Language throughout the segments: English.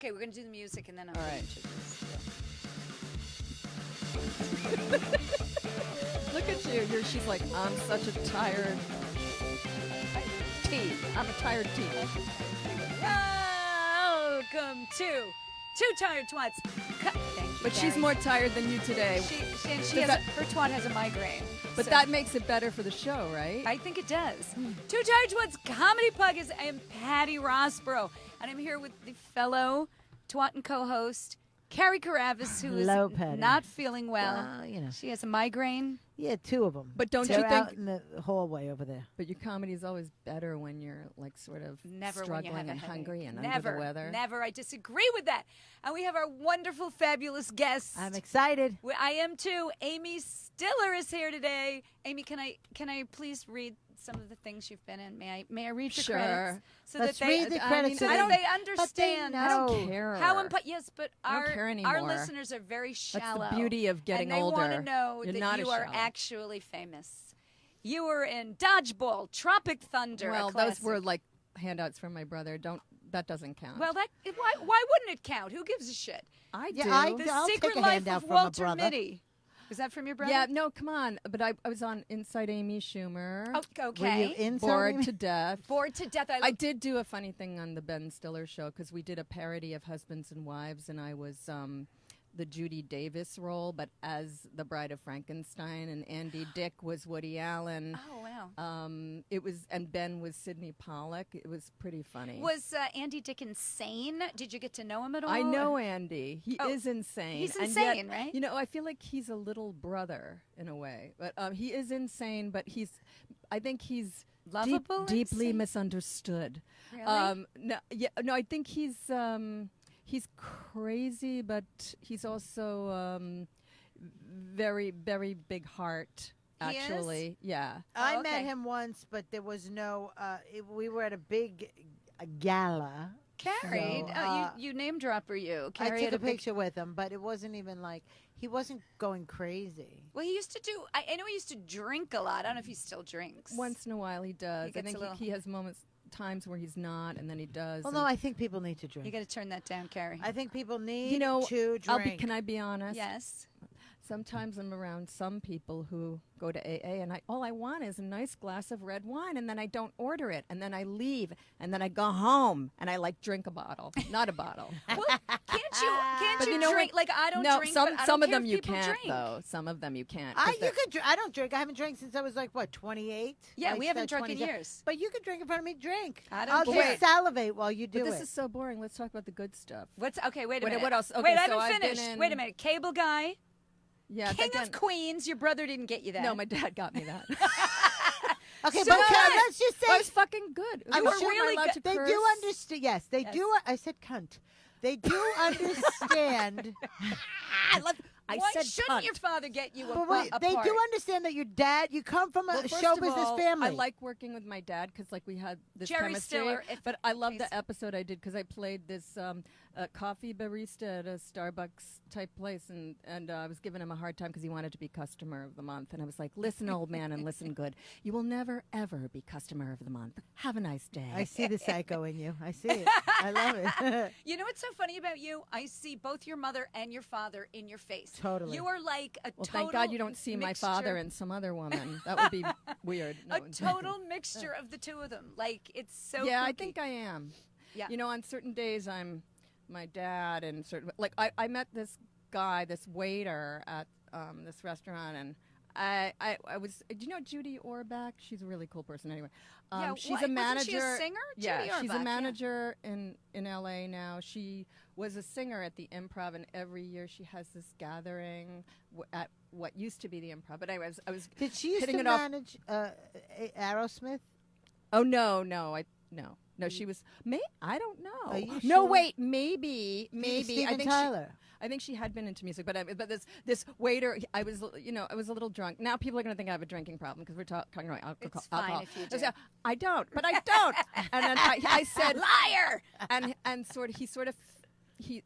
Okay, we're gonna do the music and then I'm All gonna right. introduce. Look at you. She's like, I'm such a tired tea. I'm a tired tea. Welcome to Two Tired Twats. Thank you, But she's Carrie. more tired than you today. She has her twat has a migraine. But so that makes it better for the show, right? I think it does. Two Tired Twats Comedy Podcast. I am Patty Rossborough, and I'm here with the fellow twat and co-host Carrie Caravis, who is Hello, Patty. not feeling well. Well, you know. She has a migraine. Yeah, two of them. But don't They're you out think? in the hallway over there? But your comedy is always better when you're like sort of Never when struggling you have a and headache. hungry and Never, under the weather. Never. I disagree with that. And we have our wonderful, fabulous guest. I'm excited. I am too. Amy Stiller is here today. Amy, can I please read some of the things you've been in? May I read the Sure. credits so Let's that they read the I credits. mean, so I that don't- they understand know. I don't care. how important. Yes, but I don't our care our anymore. listeners are very That's shallow. the beauty of getting and they older. want to know You're that not you as are shallow. actually famous. You were in Dodgeball, Tropic Thunder. Well, a those were classic. like handouts from my brother. That doesn't count. Well, why wouldn't it count? Who gives a shit? I Yeah, do. The I'll Secret take a Life handout of from a Walter brother. Mitty. Is that from your brother? Yeah, no, come on. But I was on Inside Amy Schumer. Oh, Were okay. you in Bored something? to death. Bored to death. I did do a funny thing on the Ben Stiller show because we did a parody of Husbands and Wives, and I was the Judy Davis role, but as the Bride of Frankenstein, and Andy Dick was Woody Allen. Oh wow. And Ben was Sidney Pollack. It was pretty funny. Was Andy Dick insane? Did you get to know him at all? I know Andy. He Oh, is insane. he's And insane, yet, right? You know, I feel like he's a little brother in a way. But he is insane, but I think he's Lovable, deeply insane? misunderstood. Really? No, I think he's crazy, but he's also very, very big heart. He is? Actually, yeah. I Oh, met okay. him once, but there was no. We were at a big gala. Carrie, So, you name dropper you. I Carrie took had a a big. picture with him, but it wasn't even like he wasn't going crazy. Well, he used to do. I know he used to drink a lot. I don't know if he still drinks. Once in a while, he does. I gets think a little- he has times where he's not, and then he does. Well, and- no, I think people need to drink. You got to turn that down, Carrie. I think people need You know, to drink. Can I be honest? Yes. Sometimes I'm around some people who go to AA, and all I want is a nice glass of red wine, and then I don't order it, and then I leave, and then I go home, and I like drink a bottle, not a bottle. Well, can't But you you know drink? what? Like I don't no, drink. some but I some don't of care them if you people can't drink. though. Some of them you can't. 'cause You they're- could. I don't drink. I haven't drank since I was like what 28. Yeah, Like, we haven't drunk in 27. years. But you could drink in front of me. Drink. I don't I'll care. just Wait. salivate while you do But this it. is so boring. Let's talk about the good stuff. What's okay? Wait a Wait, minute. what else? Okay, Wait, I so haven't I've been finished. in- Wait a minute. Cable guy, Yeah, King again, of Queens. Your brother didn't get you that. No, my dad got me that. Okay, So but what? let's just say Well, it's fucking good. I'm were sure really allowed good. to they curse? do understand. Yes, they Yes. do. I said cunt. They do understand. I Why said shouldn't cunt. your father get you a, But wait, a they part? do understand that your dad. You come from a Well, first show of business all, family. I like working with my dad because, like, we had this Jerry chemistry. Stiller, if- But I love please. the episode I did because I played this coffee barista at a Starbucks type place, and I was giving him a hard time because he wanted to be customer of the month, and I was like, "Listen, old man, and listen good. You will never ever be customer of the month. Have a nice day." I see the psycho in you. I see it. I love it. You know what's so funny about you? I see both your mother and your father in your face. Totally. You are like a Well, total thank God you don't see my father mixture- and some other woman. That would be weird. No, a total mixture of the two of them. Like it's so. yeah, I kooky. think I am. Yeah. You know, on certain days I'm my dad, and certain like I met this guy, this waiter at this restaurant, and I was. Do you know Judy Orbach? She's a really cool person. Anyway, Yeah, she's what- a manager. wasn't she a singer? Yeah, Judy she's Orbach, a yeah. manager in LA now. She was a singer at the Improv, and every year she has this gathering at what used to be the Improv. But anyways, I was Did she used hitting to it off. manage Aerosmith? Oh no, she was. I don't know. Are you No, sure? wait, maybe. Steven I think Tyler. I think she had been into music, but this waiter, I was a little drunk. Now people are going to think I have a drinking problem because we're talking about alcohol. It's fine if you do. I don't, but I don't. And then I said Liar. and he.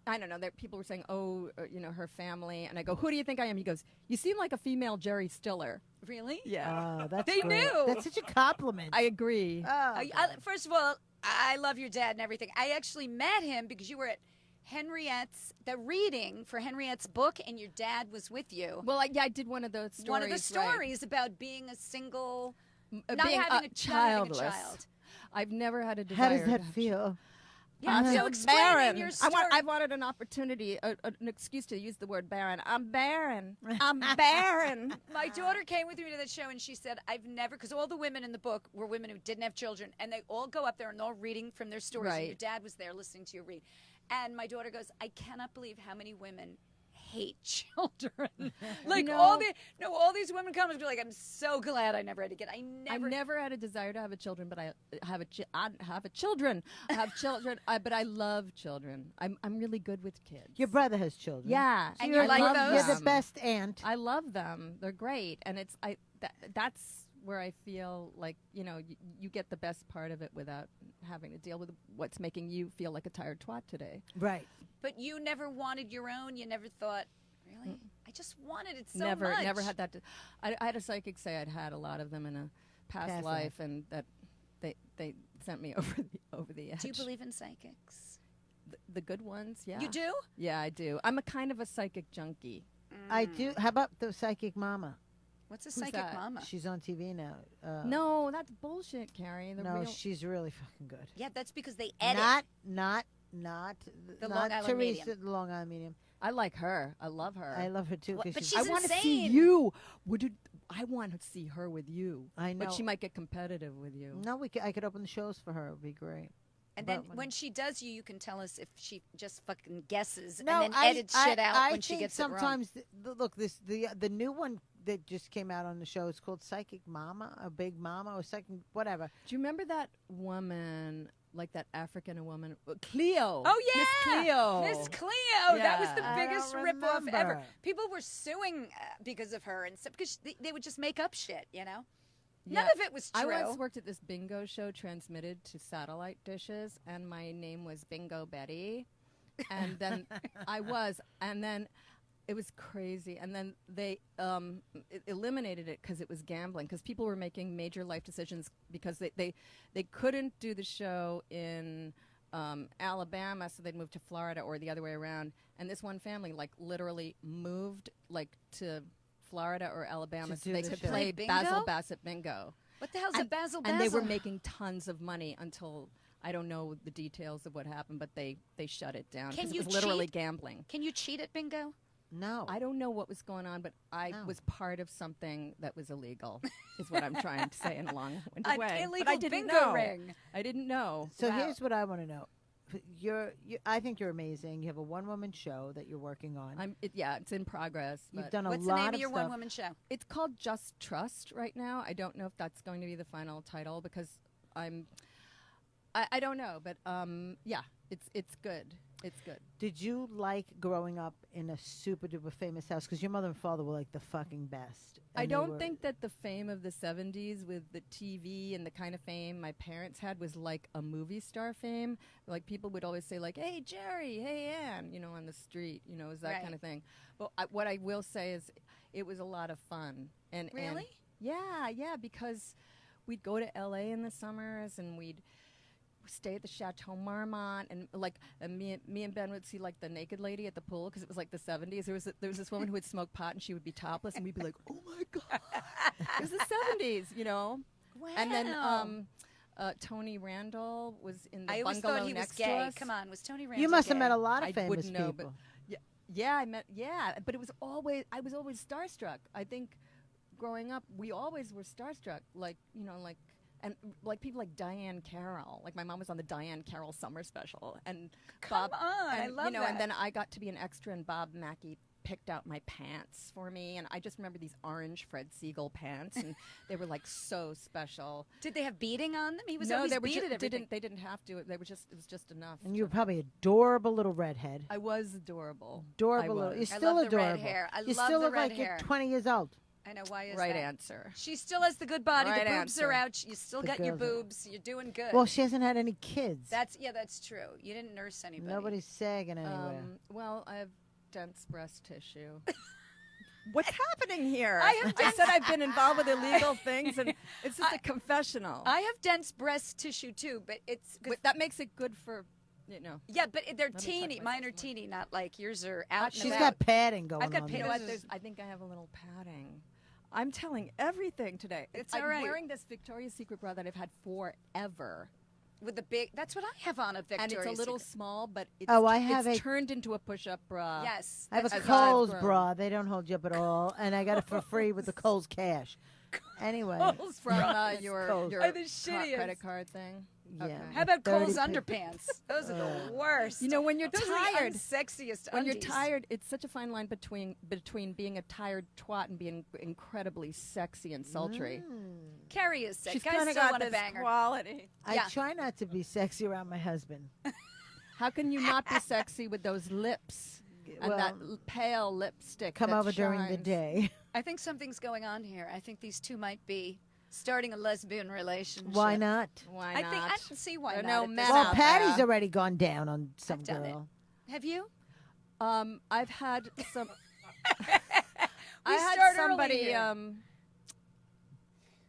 I don't know. That people were saying, "Oh, her family," and I go, "Who do you think I am?" He goes, "You seem like a female Jerry Stiller." Really? Yeah, Oh, that's They great. knew. That's such a compliment. I agree. Oh, First of all, I love your dad and everything. I actually met him because you were at Henriette's, the reading for Henriette's book, and your dad was with you. Well, I did one of those stories. One of the right. stories about being a single, not being having a childless. child. I've never had a How desire. does that to have feel? Yeah, I'm so explain barren. your story. I wanted an opportunity, an excuse to use the word barren. I'm barren. I'm barren. My daughter came with me to that show, and she said, I've never, because all the women in the book were women who didn't have children, and they all go up there and they're all reading from their stories, and Right. your dad was there listening to you read. And my daughter goes, I cannot believe how many women hate children. Like No. all these women come and be like, I'm so glad I never had a kid. I never had a desire to have a children, but I have children. I have children, but I love children. I'm really good with kids. Your brother has children. Yeah, And You're you like love- those? You're the best aunt. I love them. They're great, and it's that's where I feel like you get the best part of it without having to deal with what's making you feel like a tired twat today. Right. But you never wanted your own. You never thought, really? I just wanted it so never much. never had that. I had a psychic say I'd had a lot of them in a past Past life, and that they sent me over the edge. Do you believe in psychics? The good ones? Yeah. You do? Yeah, I do. I'm a kind of a psychic junkie. I do. How about the psychic mama? What's a Who's psychic that? mama? She's on TV now. No, that's bullshit, Carrie. no, real, she's really fucking good. Yeah, that's because they edit. Not The not Long Island Teresa, medium. the Long Island medium. I like her. I love her. I love her too. What- 'cause but she's, she's I want to see insane. you. I want to see her with you. I know. But she might get competitive with you. No, I could open the shows for her. It would be great. And then But when she does you can tell us if she just fucking guesses No, and then I, edits I, shit out I when she think gets it wrong. sometimes look, the new one that just came out on the show is called Psychic Mama, or Big Mama, or Psychic whatever. Do you remember that woman, like that African woman, Cleo? Oh yeah, Miss Cleo. Miss Cleo. That was the Yeah. I biggest don't ripoff ever. remember. People were suing because of her and stuff because they would just make up shit. None Yeah. of it was I true. once worked at this bingo show transmitted to satellite dishes, and my name was Bingo Betty. And then and then it was crazy. And then they eliminated it because it was gambling, because people were making major life decisions because they couldn't do the show in Alabama, so they'd move to Florida or the other way around. And this one family, like, literally moved, like, to Florida or Alabama To so do they the could show. play Bingo? Basil Bassett Bingo. What the hell's a Basil And they were Basil? making tons of money until, I don't know the details of what happened, but they shut it down. Can 'cause you it was literally cheat? gambling. Can you cheat at bingo? No, I don't know what was going on, but I No. was part of something that was illegal, is what I'm trying to say in a long-winded An way. illegal but I didn't bingo know. ring. I didn't know. So Wow. here's what I want to know. I think you're amazing. You have a one-woman show that you're working on. It's in progress. You've but done a What's the lot name of of your stuff. one-woman show? It's called Just Trust right now. I don't know if that's going to be the final title because I don't know, but it's good. It's good. Did you like growing up in a super duper famous house? Because your mother and father were like the fucking best. I and they don't were- think that the fame of the 70s with the TV and the kind of fame my parents had was like a movie star fame. Like, people would always say, like, hey, Jerry, hey, Ann, on the street, is that Right. kind of thing. But what I will say is it was a lot of fun. And Really? Yeah, because we'd go to LA in the summers and we'd stay at the Chateau Marmont, and me and Ben would see, like, the naked lady at the pool because it was like the 70s. There was this woman who would smoke pot and she would be topless, and we'd be like, oh my god, it was the 70s, Wow. And then Tony Randall was in the I always bungalow thought he was next gay. to us. Come on, was Tony Randall You must gay? have met a lot of I famous wouldn't know, people. but but it was I was always starstruck. I think growing up, we always were starstruck, and like people like Diane Carroll. Like, my mom was on the Diane Carroll summer special, and Come Bob, on, I and, love that. And then I got to be an extra, and Bob Mackey picked out my pants for me, and I just remember these orange Fred Siegel pants, and they were like so special. Did they have beading on them? He was no, always they were beaded everything. they didn't have to. They were just it was just enough. And you were probably adorable little redhead. I was adorable. Adorable I little. was. You're I still love the red adorable. hair. I you love still the look red like hair. you're 20 years old. I know, why is Right that? answer. She still has the good body. Right the boobs answer. are out. You still The got your girls are- boobs. You're doing good. Well, she hasn't had any kids. that's true. You didn't nurse anybody. Nobody's sagging anywhere. Well, I have dense breast tissue. What's happening here? I have said I've been involved with illegal things, and it's just a confessional. I have dense breast tissue too, but it's But that makes it good for, you know. yeah, but they're me teeny. tuck Mine are myself more. teeny, not like yours are out. and She's about. got padding going got on. padding. You there. know what? I think I have a little padding. I'm telling everything today. It's I'm all right. wearing this Victoria's Secret bra that I've had forever. with the big. That's what I have on a Victoria's And it's a little Secret. small, but it's, Oh, I have it's a- turned into a push-up bra. Yes, I have a that's- Kohl's grown. bra. They don't hold you up at all, and I got it for free with the Kohl's cash. Anyway, Kohl's From bras. your Kohl's. Are the credit shittiest. card thing. yeah. Okay. How about 30 Kohl's underpants? Those are the worst. You know, when you're Those tired, are the unsexiest when you're undies. tired, it's such a fine line between being a tired twat and being incredibly sexy and sultry. Carrie is sick. She's Guys kind of still got want to this bang her. quality. I Yeah. try not to be sexy around my husband. How can you not be sexy with those lips and Well, that pale lipstick? Come that over during the shines? day. I think something's going on here. I think these two might be starting a lesbian relationship. Why not? Why I not? think I don't see why There are not. no at this men point. Well, out Patty's there. already gone down on some I've done it. girl. Have you? I've had some. We I had start early somebody. here.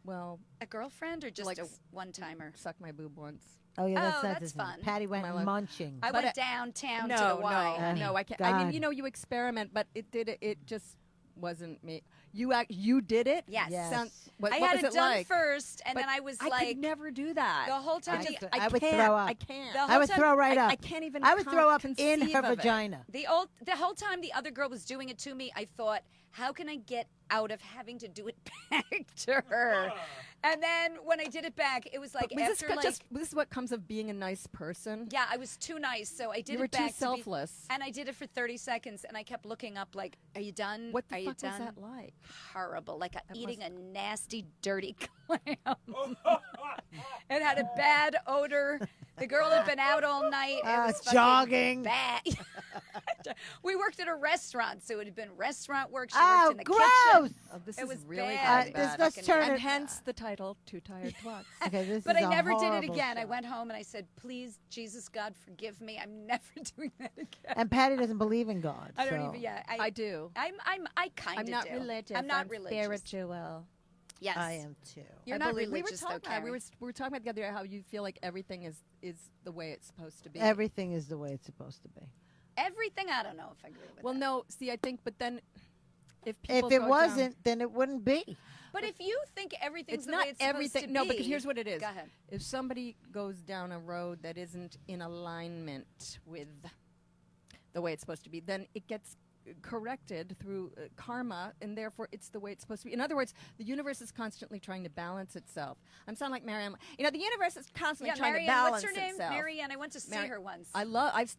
Well, A girlfriend or just Like a s- one-timer? suck my boob once. Oh yeah, that's Oh, not that's the thing. fun. Patty went My life. munching. I But went downtown no, to the Y. no, honey. no, I can't. I mean, God. you know, you experiment, but it just wasn't me. You did it. Yes. Yes. What, I what had was it done like? first, and But then I was I like, could never do that. the whole time. I would can't. throw up. I can't. The I whole would time- throw right up. I can't even. I would throw up in conceive her of it. vagina. The whole time the other girl was doing it to me, I thought, how can I get out of having to do it back to her? And then when I did it back, it was like Was this after like this is what comes of being a nice person. yeah, I was too nice, so I did You it were too back to be- selfless. and I did it for 30 seconds, and I kept looking up like, "Are you done? What the Are fuck you was done?" that like? Horrible, like eating must- a nasty, dirty clam. It had a bad odor. The girl had been out all night. It was fucking jogging. Bad. We worked at a restaurant, so it had been restaurant work. She Oh, worked in the gross! kitchen. Oh, this It is was really bad. bad. Let's turn And it. hence the title, Two Tired Twats. Okay, this But is I a never did it horrible again. I show. went home and I said, "Please, Jesus, God, forgive me. I'm never doing that again." And Patty doesn't believe in God. I don't so- even. Yeah, I do. I kind of I'm not do. religious. I'm not religious. spiritual. Yes, I am too. You're I not believe- religious, we were though, talking about, Carrie. we were talking about the other day how you feel like everything is the way it's supposed to be. Everything is the way it's supposed to be. Everything. I don't know if I agree with well, that. no. See, I think, but then if people If it go wasn't, then it wouldn't be. But if you think everything's it's the not way it's supposed everything. to No, be, because here's what it is. Go ahead. If somebody goes down a road that isn't in alignment with the way it's supposed to be, then it gets corrected through karma, and therefore it's the way it's supposed to be. In other words, the universe is constantly trying to balance itself. I'm sounding like Marianne. You know, the universe is constantly Yeah, trying Marianne. to balance What's her name? itself. Marianne. I went to see Mari- her once.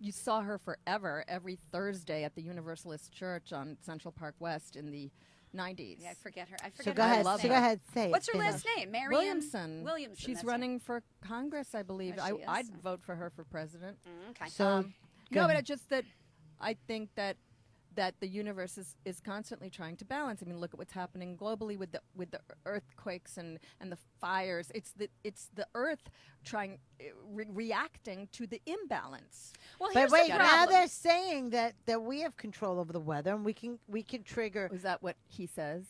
You saw her forever every Thursday at the Universalist Church on Central Park West in the 90s. yeah, I forget her. I forget So her go I ahead. love last So name. go ahead. Say it. What's her say it. last name? Marianne Williamson. Williamson. She's that's running for Congress, I believe. Oh, she is? I'd vote for her for president. Right. Okay. So go No, but ahead. it's just that I think that the universe is constantly trying to balance. I mean, look at what's happening globally with the earthquakes and the fires. It's the Earth trying reacting to the imbalance. well, But here's wait, the now problem. they're saying that we have control over the weather and we can trigger. Is that what he says?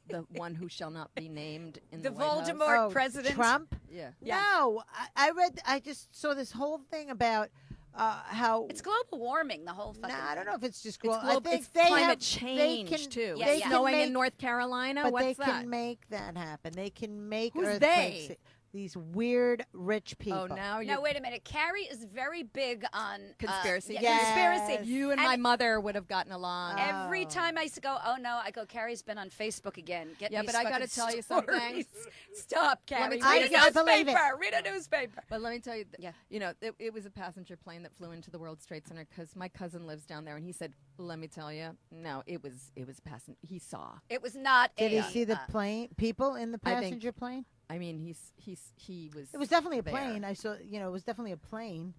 The one who shall not be named in The the White House? Voldemort president. Trump. Yeah. Yeah. No, I just saw this whole thing about how. It's global warming. The whole No, fucking. I don't thing. know if it's just It's, global. I global, think it's they climate have, change they can, too. Yeah, they It's yeah. can snowing make, in North Carolina. but What's they that? can make that happen. They can make Who's earthquakes. they? These weird rich people. Oh, now you Now wait a minute. Carrie is very big on Conspiracy. yeah, Yes. Conspiracy. you and my mother would have gotten along. Every Oh. time I used to go, oh no, I go, Carrie's been on Facebook again. Get Yeah, these but I gotta gotta tell you something. Stop, Carrie. me Read tell a you something. I believe it. newspaper. Read a newspaper. But let me tell you, Yeah. you know, it was a passenger plane that flew into the World Trade Center because my cousin lives down there, and he said, "Let me tell you, no, it was passenger. He saw. It was not. Did a, he see the plane? People in the I think- passenger plane? I mean, he was. It was definitely a there. plane. I saw. It was definitely a plane.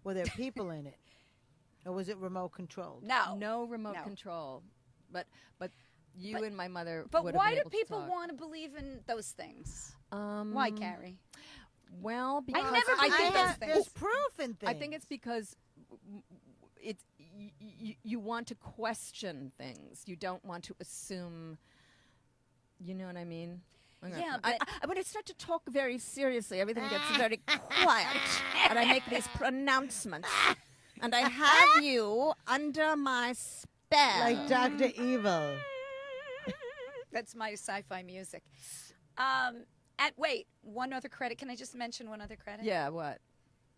Were there people in it, or was it remote controlled? No. no remote No. control, but you But- and my mother. But would have why been do able to people talk. want to believe in those things? Um, Why, Carrie? Well, because never I believed think those it's- things. There's proof in things. I think it's because it's you want to question things. You don't want to assume. You know what I mean? Yeah, but when I start to talk very seriously, everything gets very quiet, and I make these pronouncements, and I have you under my spell. Like Dr. Evil. that's my sci-fi music. Wait, one other credit. Can I just mention one other credit? Yeah, what?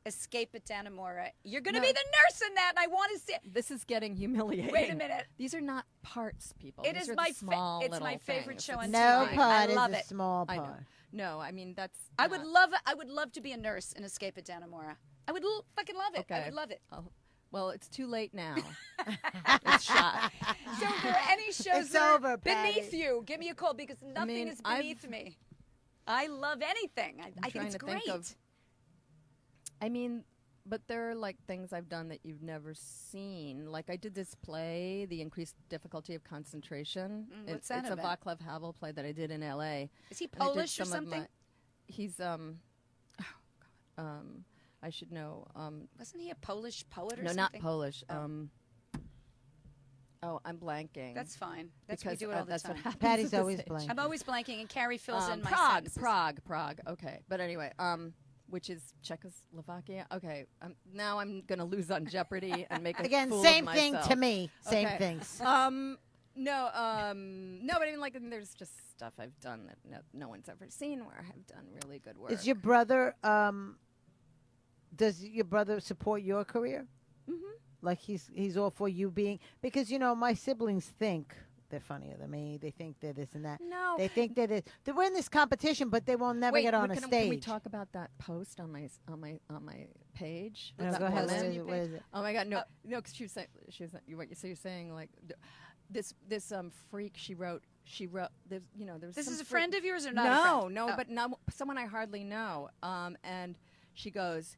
Escape at Dannemora. You're going to No. be the nurse in that, and I want to see. This is getting humiliating. Wait a minute. These are not parts, people. It These is are my the small it's my little favorite things. show on It's No TV. part I love is a it. small I know. part. No, I mean that's. I not- would love to be a nurse in Escape at Dannemora. I would fucking love it. I Okay. would love it. Oh, well, it's too late now. It's shot. So if there are any shows It's that are over, Patty. beneath you, give me a call because nothing mean, is I've- beneath me. I love anything. I think trying it's to great. think of- I mean, but there are like things I've done that you've never seen. Like I did this play, The Increased Difficulty of Concentration. What's that it's about? a Václav Havel play that I did in L.A. Is he And I did Polish or some of something? he's I should know. Wasn't he a Polish poet or No, something? not Polish. Oh. I'm blanking. That's fine. That's because we do it all the that's time. what happens. Patty's at this always age. blank. I'm always blanking, and Carrie fills in my Prague, sentences. Prague. Okay, but anyway, which is Czechoslovakia. Okay, now I'm gonna lose on Jeopardy and make a Again, fool same of thing myself. to me. Same Okay. things. No, but I mean, like, there's just stuff I've done that no one's ever seen where I have done really good work. Is your brother? Does your brother support your career? Mm-hmm. Like he's all for you being, because my siblings think they're funnier than me. They think they're this and that. No. They think that they win this competition, but they will never Wait, get on a can stage. we talk about that post on my page? No, That go ahead. woman? What on is your it? What is it? Oh my God, no, because she was saying, so you're saying like this freak she wrote there's This some is a freak- friend of yours or not? a friend? no, Oh. but no, someone I hardly know. And she goes,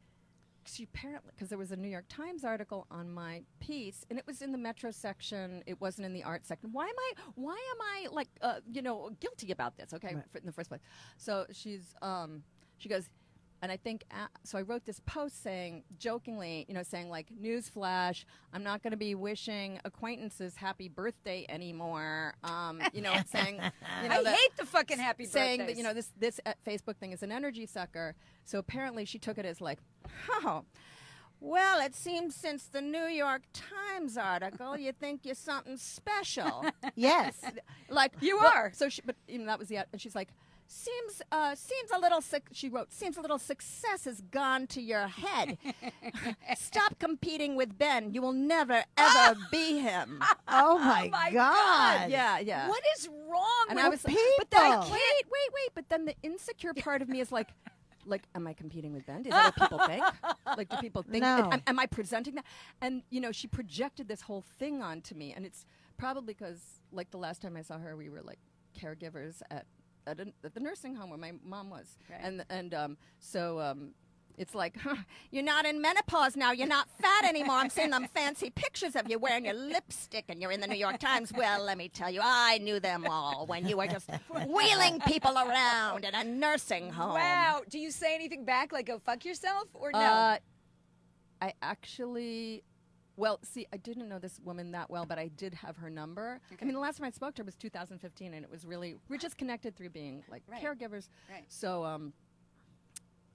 she apparently, because there was a New York Times article on my piece, and it was in the Metro section. It wasn't in the art section. Why am I like guilty about this? Okay, Right. in the first place. So she goes. And I think, so I wrote this post saying, jokingly, saying like, newsflash, I'm not going to be wishing acquaintances happy birthday anymore. Saying, I hate the fucking happy saying birthdays. that, this Facebook thing is an energy sucker. So apparently she took it as like, oh, well, it seems since the New York Times article, you think you're something special. Yes. Like You well, are. So but that was the and she's like, seems a little she wrote, seems a little success has gone to your head. Stop competing with Ben. You will never ever be him. Oh my, my God. Yeah. What is wrong And with I was people? but then I wait. But then the insecure part of me is like, am I competing with Ben? Is that what people think? Like, do people think? No. Am I presenting that? And she projected this whole thing onto me, and it's probably because, like, the last time I saw her, we were like caregivers at the nursing home where my mom was, Right. so. It's like, you're not in menopause now. You're not fat anymore. I'm seeing them fancy pictures of you wearing your lipstick and you're in the New York Times. Well, let me tell you, I knew them all when you were just wheeling people around in a nursing home. Wow. Do you say anything back like "go fuck yourself" or no? I actually, well, see, I didn't know this woman that well, but I did have her number. Okay. I mean, the last time I spoke to her was 2015, and it was really, we're just connected through being like Right. caregivers. Right. So,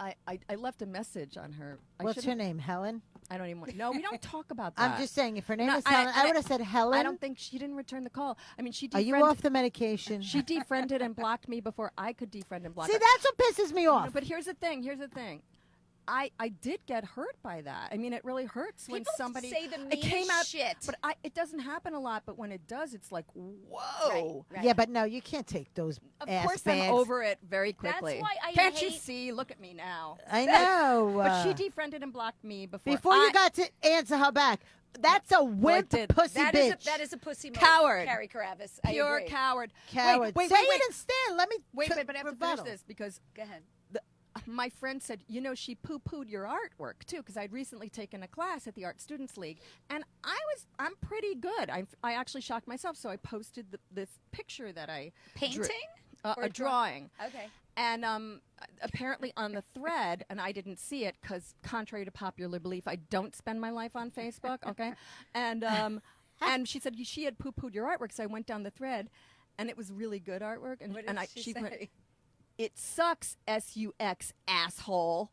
I left a message on her. What's her name? Helen? I don't even want. No, we don't talk about that. I'm just saying, if her name No, is Helen, I and would have said Helen. I don't think she didn't return the call. I mean, she Are you off the medication? She defriended and blocked me before I could defriend and block See, her. that's what pisses me No, off. but here's the thing. I did get hurt by that. I mean, it really hurts when People somebody say the it came meanest out shit. But it doesn't happen a lot. But when it does, it's like, whoa. Right. Yeah, but no, you can't take those Of ass course, bags. I'm over it very That's quickly. why I Can't you hate- see? Look at me now. I know. But she defriended and blocked me before you got to answer her back. That's a wimp did. pussy That bitch. is a pussy move. Coward. Carrie Carabas. I pure agree. coward. Coward. Wait, Say wait, it wait. instead. Let me Wait, but I have to rebuttal. finish this because Go ahead. my friend said, she poo-pooed your artwork too, because I'd recently taken a class at the Art Students League, and I'm pretty good. I actually shocked myself, so I posted this picture that I Painting? drew, Or a drawing. Okay. And apparently on the thread, and I didn't see it because, contrary to popular belief, I don't spend my life on Facebook. Okay, and she said she had poo-pooed your artwork, so I went down the thread, and it was really good artwork. And What and did she she went, say? "It sucks, SUX, asshole."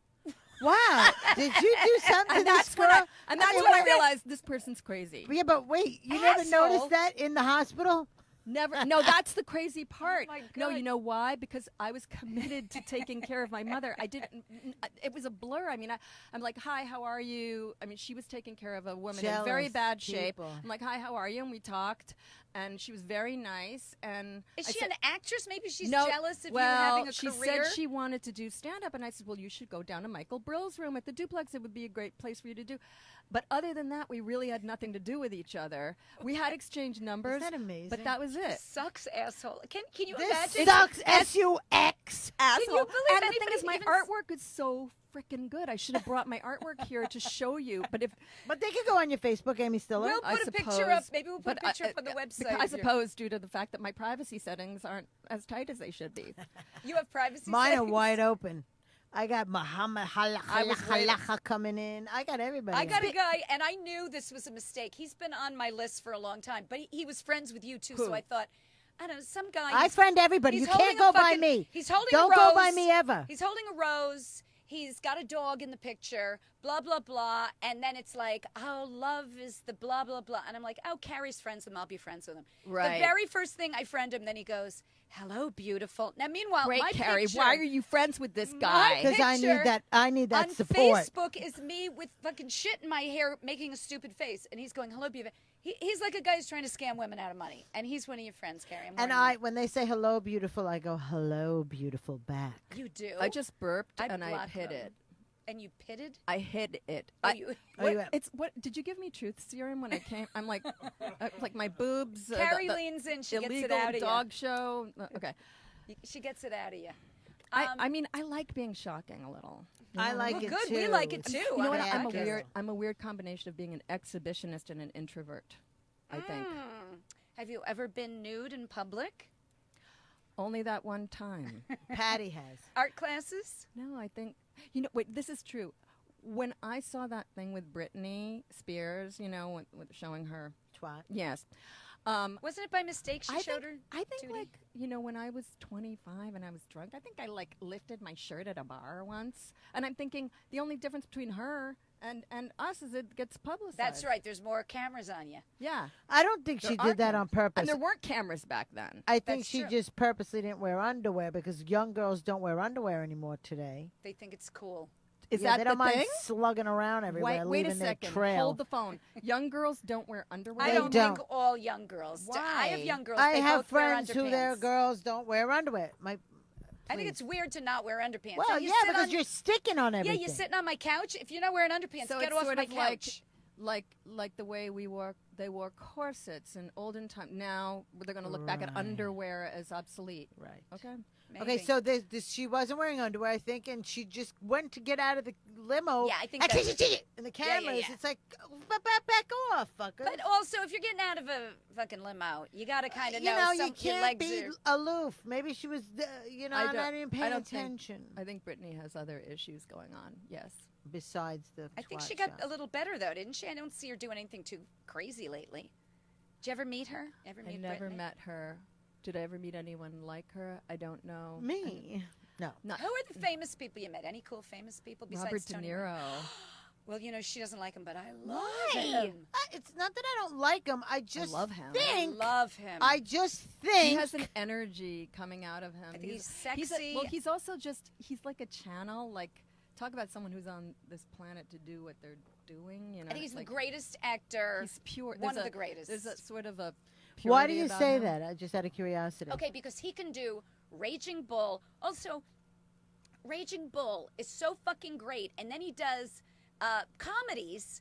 Wow. Did you do something to And this that's girl? when and that's mean, when I what- realized this person's crazy. Yeah, but wait, you never Asshole. noticed that in the hospital? Never. No, that's the crazy part. my No, you God. know why? Because I was committed to taking care of my mother. I didn't. It was a blur. I mean, I'm like, "Hi, how are you?" I mean, she was taking care of a woman in very Jealous bad shape. people. I'm like, "Hi, how are you?" And we talked, and she was very nice. And Is I she said- an actress? Maybe she's no, jealous of well, you having a she career. said she wanted to do stand-up, and I said, "Well, you should go down to Michael Brill's room at the Duplex. It would be a great place for you to do." But other than that, we really had nothing to do with each other. We had exchanged numbers, Isn't that amazing? but that was it. Sucks, asshole. Can you This imagine? sucks, SUX. Asshole. believe and the thing anybody is, my even artwork is so freaking good. I should have brought my artwork here to show you. But if But they could go on your Facebook, Amy Stiller. We'll I put a picture up. suppose- Maybe we'll put but a picture up on the website. I of your- suppose due to the fact that my privacy settings aren't as tight as they should be. you have privacy. Mine are settings. wide open. I got Muhammad I was waiting- Halacha coming in. I got everybody. I on. got a guy, and I knew this was a mistake. He's been on my list for a long time, but he was friends with you too. Who? So I thought, I don't know, some guy. I he's- friend everybody. he's You can't holding a go by fucking- me. He's holding Don't a rose. go by me ever. He's holding a rose. He's got a dog in the picture. Blah blah blah. And then it's like, oh, love is the blah blah blah. And I'm like, oh, Carrie's friends with him. I'll be friends with him. Right. The very first thing I friend him, then he goes, "Hello, beautiful." Now, meanwhile, Great, my Carrie. picture, Why are you friends with this My guy? Because I need picture that. I need that on support. Facebook is me with fucking shit in my hair, making a stupid face, and he's going, "Hello, beautiful." He's like a guy who's trying to scam women out of money, and he's one of your friends, Carrie. I'm And warning when they say hello, beautiful, I go hello, beautiful back. you do. I just burped I and I blocked hid them. it. And you pitted. I hid it. Oh, I, you, Oh, you- it's what? Did you give me truth serum when I came? I'm like, like my boobs. Carrie the leans in. She gets it illegal out of dog show. Okay. you. She gets it out of you. I mean, I like being shocking a little. you I know? like Well, it good. too. We like it It's- too. You know what? on I'm a the podcast. weird. I'm a weird combination of being an exhibitionist and an introvert. I think Have you ever been nude in public? only that one time. Patty has. Art classes? No, I think you know. Wait, this is true. When I saw that thing with Britney Spears, you know, with showing her, Twat. yes, Wasn't it by mistake she I showed think, her? I think Tootie? like you know when I was 25 and I was drunk, I think I like lifted my shirt at a bar once, and I'm thinking the only difference between her and us is it gets publicized. That's right. There's more cameras on you. Yeah, I don't think There she are did that on cameras. purpose. and there weren't cameras back then. I think That's she true. just purposely didn't wear underwear because young girls don't wear underwear anymore today. They think it's cool. Is Yeah, that they the don't mind thing? slugging around everywhere, Wait a leaving their second. trail. Hold the phone. Young girls don't wear underwear. I They don't, don't. think all young girls. do. I have Why? young girls. I they have both wear friends who their underpants. girls don't wear underwear. I think it's weird to not wear underpants. Well, And you yeah, sit because on, you're sticking on yeah, everything. you're sitting on my couch. If you're not wearing underpants, So get it's off sort my of like- couch. like the way they wore corsets in olden time. Now they're going to look back at Right. underwear as obsolete. Right. Okay. Okay, Maybe. so she wasn't wearing underwear, I think, and she just went to get out of the limo. Yeah, I think and that's- and the Yeah, yeah, cameras, yeah. it's like, back off, fucker. But also, if you're getting out of a fucking limo, you got to kind of you know, you your can't legs be are. aloof. Maybe she was, and I didn't pay I don't think- attention. I think Brittany has other issues going on. Yes. Besides the I think twat she got show. a little better though, didn't she? I don't see her doing anything too crazy lately. Did you ever meet her? Ever I meet never Brittany? met her. Did I ever meet anyone like her? I don't know. Me. No. Not Who are the famous people you met? Any cool famous people besides Robert De Tony? Niro. Well, you know she doesn't like him, but I love Why? him. It's not that I don't like him. I just love him. think. Love him. I just He think. has an energy coming out of him. I think he's He's sexy. well, he's also just he's like a channel. Like talk about someone who's on this planet to do what they're doing. You know, I think he's like, the greatest actor. He's pure. One there's of a- the greatest. There's a sort of a. Why do purity you about say him. that? Just out of curiosity. Okay, because he can do Raging Bull. Also, Raging Bull is so fucking great, and then he does comedies.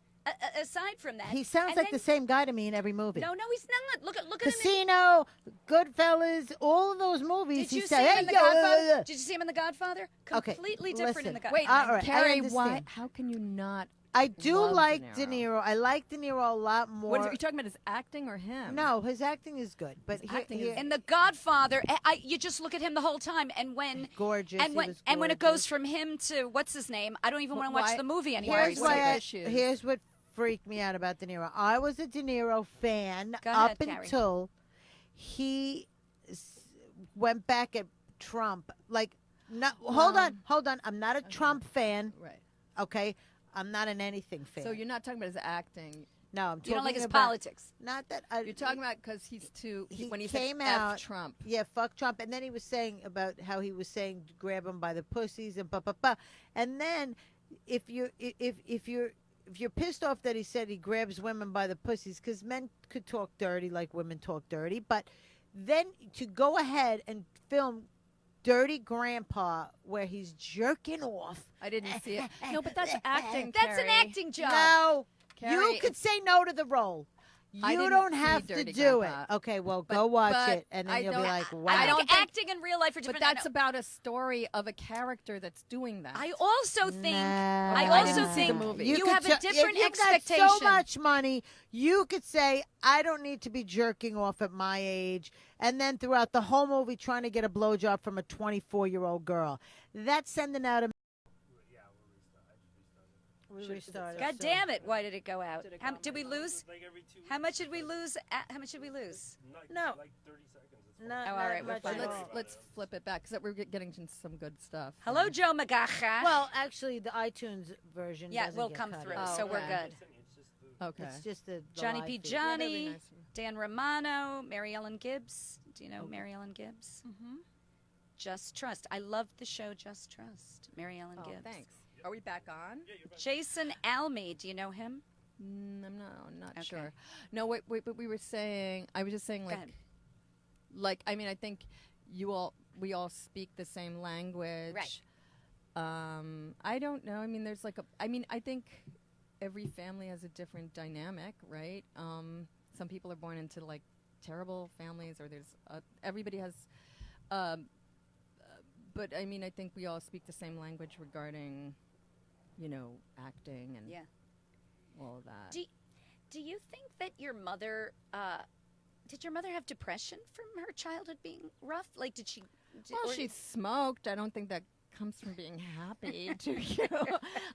Aside from that, He sounds And like then- the same guy to me in every movie. No, he's not. Look at him. In, Casino, Goodfellas, all of those movies. did he you see said, him "Hey, in The yo, Godfather? yo." Did you see him in The Godfather? Okay, Completely different in listen. The Godfather. Wait, All right, I Carrie, understand. why? How can you not I do love like De Niro. I like De Niro a lot more. What are you talking about? His acting or him? No, his acting is good, but His acting is- In The Godfather, you just look at him the whole time, and when gorgeous. and he when was and when it gorgeous. goes from him to what's his name, I don't even want to watch why- the movie anymore. Here's What are why. the I, issues? here's what freaked me out about De Niro. I was a De Niro fan Go up ahead, Carrie. until he went back at Trump. Like, no, hold on. I'm not a Trump fan. Right. Okay, I'm not an anything fan. So you're not talking about his acting. no, I'm talking You don't like his about, politics. Not that You're talking about because he's too. he when he came said out- F Trump. Yeah, fuck Trump. And then he was saying about how he was saying grab him by the pussies and ba. And then if you're pissed off that he said he grabs women by the pussies, because men could talk dirty like women talk dirty, but then to go ahead and film Dirty Grandpa where he's jerking off. I didn't see it. No, but that's acting. That's an Carrie. acting job. No, you Carrie, could say no to the role. I You didn't don't see have to Dirty do Grandpa. it. Okay, well, But- go watch but it, and then I you'll be don't- like, wow. I don't think think- acting in real life are But different. that's about a story of a character that's doing that. I also think. Nah. I I also didn't see the think movie. you could have a ju- different if you've expectation. got so much money, you could say, I don't need to be jerking off at my age. And then throughout the whole movie, trying to get a blowjob from a 24-year-old girl. That's sending out a. We restarted. God so- damn it! Why did it go out? How, did we lose? Like every 2 weeks. How much did we lose? How much did we lose? No. Like 30 seconds. It's Not, Oh, all not right, we're much fine. at all. Let's flip it back because we're getting to some good stuff. Hello, Joe Magacha. Well, actually, the iTunes version. yeah, doesn't will get come cut through, out. so we're okay. good. It's just the Okay. It's just the Johnny live P. feed. Yeah, that'd be Johnny, nice. Dan Romano, Mary Ellen Gibbs. Do you know Mary Ellen Gibbs? Mm-hmm. Just Trust. I love the show Just Trust. Mary Ellen Oh, Gibbs. thanks. Are we back on? Jason Alme. Do you know him? I'm not Okay. sure. No, wait, but we were saying. I was just saying, ahead. I mean, I think we all speak the same language. Right. I don't know. I mean, there's like I think every family has a different dynamic, right? Some people are born into like terrible families, or there's everybody has. But I mean, I think we all speak the same language regarding, acting and Yeah. all of that. Do you think that your mother did your mother have depression from her childhood being rough? Like, did she? Well, she smoked. I don't think that comes from being happy to you.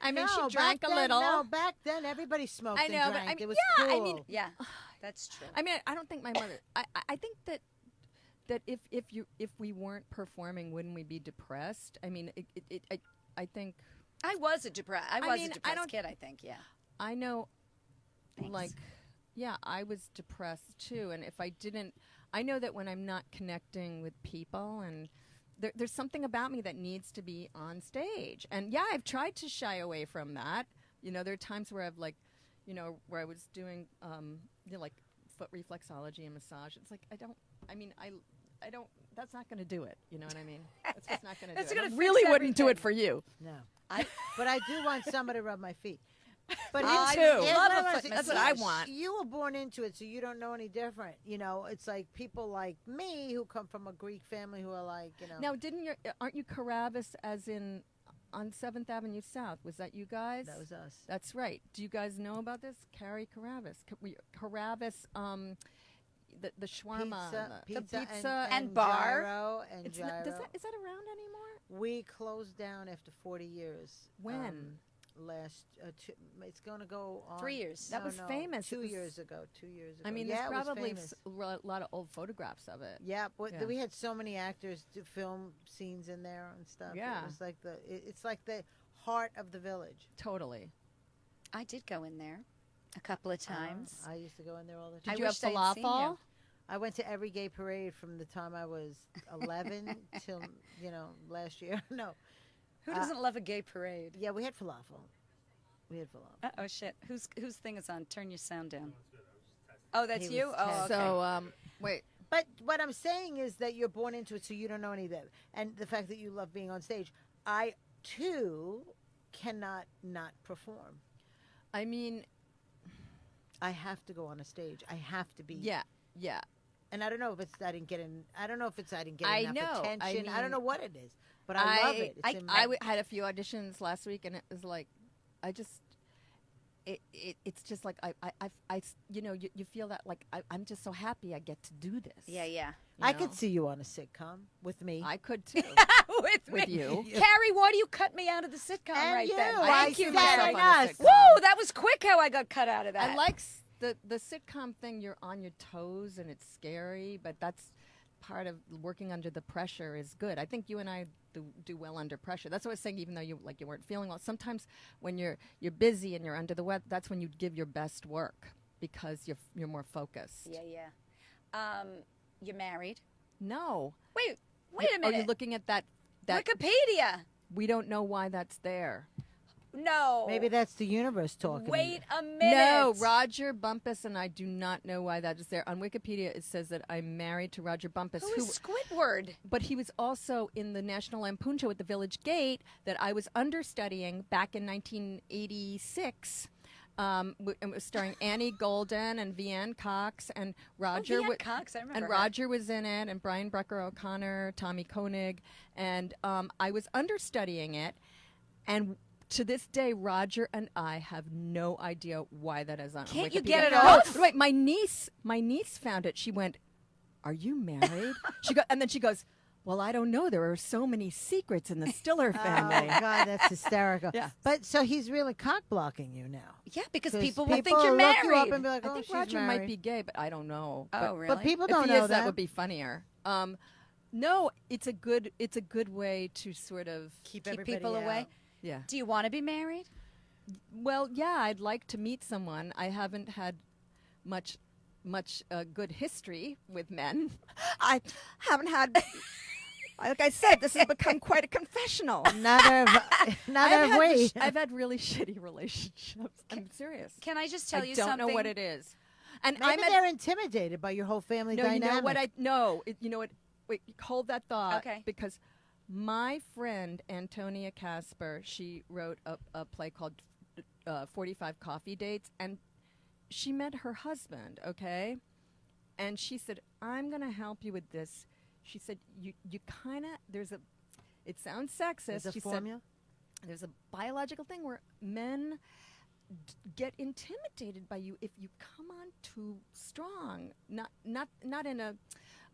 I mean, No, she drank back a then- little. No, back then everybody smoked I and know, but drank. I mean, it was yeah, cool. I mean, Yeah, that's true. I mean, I don't think my mother. I think that if we weren't performing, wouldn't we be depressed? I mean, I think I was a depressed. I I was mean, a I depressed don't- kid. I think. Yeah. I know, Thanks. like, yeah, I was depressed too. And if I didn't, I know that when I'm not connecting with people and there's something about me that needs to be on stage. And yeah, I've tried to shy away from that. There are times where I've where I was doing, like foot reflexology and massage. It's like, I don't, that's not going to do it. You know what I mean? That's just not going to do That's it. gonna I fix really wouldn't do it everything. for you. No, but I do want somebody to rub my feet. But Me here's- too. here's Love what a I was foot saying. That's what I want. You were born into it, so you don't know any different. It's like people like me who come from a Greek family who are like, Now, aren't you Caravas as in on 7th Avenue South? Was that you guys? that was us. That's right. Do you guys know about this? Carrie Caravas. Caravas, the shawarma, Pizza, the pizza. and bar. gyro and It's gyro. not, is that around anymore? We closed down after 40 years. When? It's going to go on 3 years. That was famous. It 2 was- years ago. 2 years ago. I mean, yeah, there's it was probably famous. a lot of old photographs of it. Yeah, Yeah. we had so many actors to film scenes in there and stuff. Yeah. It was like it's like the heart of the village. Totally. I did go in there a couple of times. I used to go in there all the Did time. I you have wished I'd seen you. falafel? I went to every gay parade from the time I was 11 till last year. No, Who doesn't love a gay parade? yeah, we had falafel. We had falafel. Oh shit! Whose thing is on? Turn your sound down. Oh, that's He you. was Oh, 10. okay. So, wait. But what I'm saying is that you're born into it, so you don't know any of that. And the fact that you love being on stage, I too cannot not perform. I mean, I have to go on a stage. I have to be. yeah. And I don't know if it's I didn't get in. I don't know if it's I didn't get I enough know. I attention. I don't mean, know what it is, but I love it. It's in my- had a few auditions last week, and it was like, it's just like you feel that like I'm just so happy I get to do this. Yeah. you I know? could see you on a sitcom with me. I could too. with me. you. Carrie, why do you cut me out of the sitcom And right you, then? I Thank you, said Carrie. and us. Whoa, that was quick how I got cut out of that. I like the sitcom thing. You're on your toes and it's scary, but that's part of working under the pressure is good. I think you and I do well under pressure. That's what I was saying. Even though you weren't feeling well, sometimes when you're busy and you're under the weather, that's when you give your best work because you're more focused. Yeah. You're married. No. Wait a Are minute. you looking at that? Wikipedia. We don't know why that's there. No. Maybe that's the universe talking. to Wait you. a minute. No, Roger Bumpus and I do not know why that is there. On Wikipedia, it says that I'm married to Roger Bumpus, Who is Squidward? but he was also in the National Lampoon show at the Village Gate that I was understudying back in 1986. And it was starring Annie Golden and Vianne Cox and Roger. Vianne Cox, I remember And her. Roger was in it, and Brian Brucker O'Connor, Tommy Koenig, and I was understudying it, and. To this day, Roger and I have no idea why that is on Can't Wikipedia. you get it No, off? Wait, my niece found it. She went, "Are you married?" And then she goes, "Well, I don't know. There are so many secrets in the Stiller family." Oh my God, that's hysterical. Yeah. But so he's really cock blocking you now. Yeah, because 'Cause people will think you're look married. you up and be like, I oh, think she's Roger married. might be gay, but I don't know. Oh, really? But people If don't he know is, that. that would be funnier. No, it's a good way to sort of keep everybody people away. out. yeah. Do you want to be married? Well, yeah, I'd like to meet someone. I haven't had much good history with men. I haven't had. Like I said, this has become quite a confessional. Neither have we. I've had really shitty relationships. I'm serious. Can I just tell I you don't something? know what it is. And Maybe I'm they're intimidated by your whole family no, dynamic. you know what I no. You know what? Wait, hold that thought. Okay. Because my friend Antonia Casper, she wrote a play called 45 Coffee Dates, and she met her husband. Okay, and she said, "I'm going to help you with this." She said, "You kind of it sounds sexist." There's a she formula? said, "There's a biological thing where men get intimidated by you if you come on too strong. Not in a.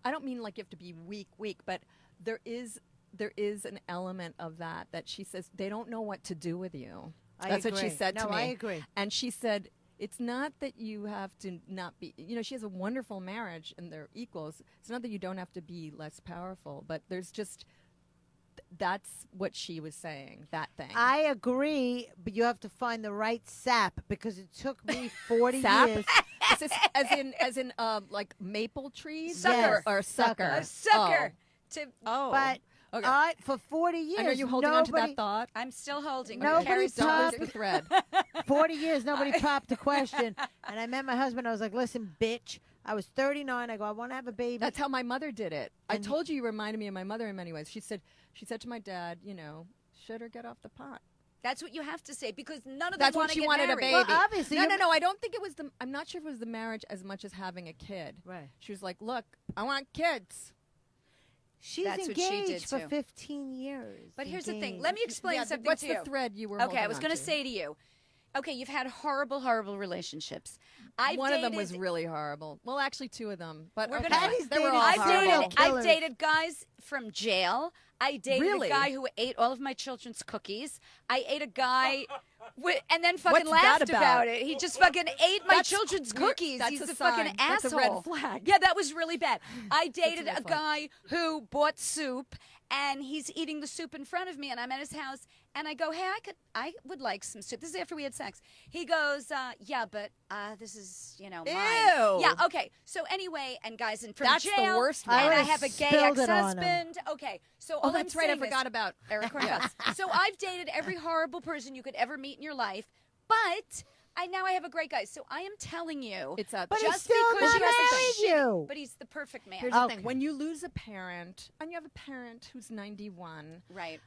I don't mean like you have to be weak, but there is an element of that she says they don't know what to do with you." That's what she agree. said to No, me. I agree. And she said, it's not that you have to not be, she has a wonderful marriage and they're equals. It's not that you don't have to be less powerful, but there's just, that's what she was saying, that thing. I agree, but you have to find the right sap because it took me 40 Sap? years. Is this as in like maple trees? Sucker. Or sucker? A sucker. To Oh. But Okay. for 40 years, And are you holding on to nobody, that thought? I'm still holding. Nobody Carrie's still Don't lose stopped. the thread. 40 years, nobody popped the question. And I met my husband. I was like, listen, bitch. I was 39. I go, I want to have a baby. That's how my mother did it. I And told you reminded me of my mother in many ways. She said to my dad, should her get off the pot. That's what you have to say because none of them That's want when to she get wanted a married. baby. Well, obviously, No, you're- no. I don't think it was I'm not sure if it was the marriage as much as having a kid. Right. She was like, look, I want kids. She's That's what she did, engaged for too. 15 years. But here's the thing. Engaged. Let me explain Yeah, something what's to the you. thread you were Okay, holding I was on going to to? say to you. Okay, you've had horrible, horrible relationships. One of them was really horrible. Well, actually, two of them. But We're okay. gonna- Patty's They were dated all I've serial horrible. dated, I've killers. dated guys from jail. I dated Really? a guy who ate all of my children's cookies. I ate a guy and then fucking What's that laughed about? it. He just fucking ate my That's children's weird. cookies. That's He's a a fucking sign. That's a asshole. red flag. Yeah, that was really bad. I dated red a flag. guy who bought soup and he's eating the soup in front of me and I'm at his house and I go, hey, I would like some soup. This is after we had sex. He goes, yeah, but this is, mine. Ew. Yeah, okay. So anyway, and guys in from That's the jail. worst And one. I I have a gay spilled it on him. ex-husband. Okay, so Oh, all that's I'm right. I saying is- forgot about Eric Hornfels. So I've dated every horrible person you could ever meet in your life, but now I have a great guy. So I am telling you, It's a. But he just still because not you have a married shitty- you. but he's the perfect man. Here's the Okay. thing: when you lose a parent, and you have a parent who's 91, Right.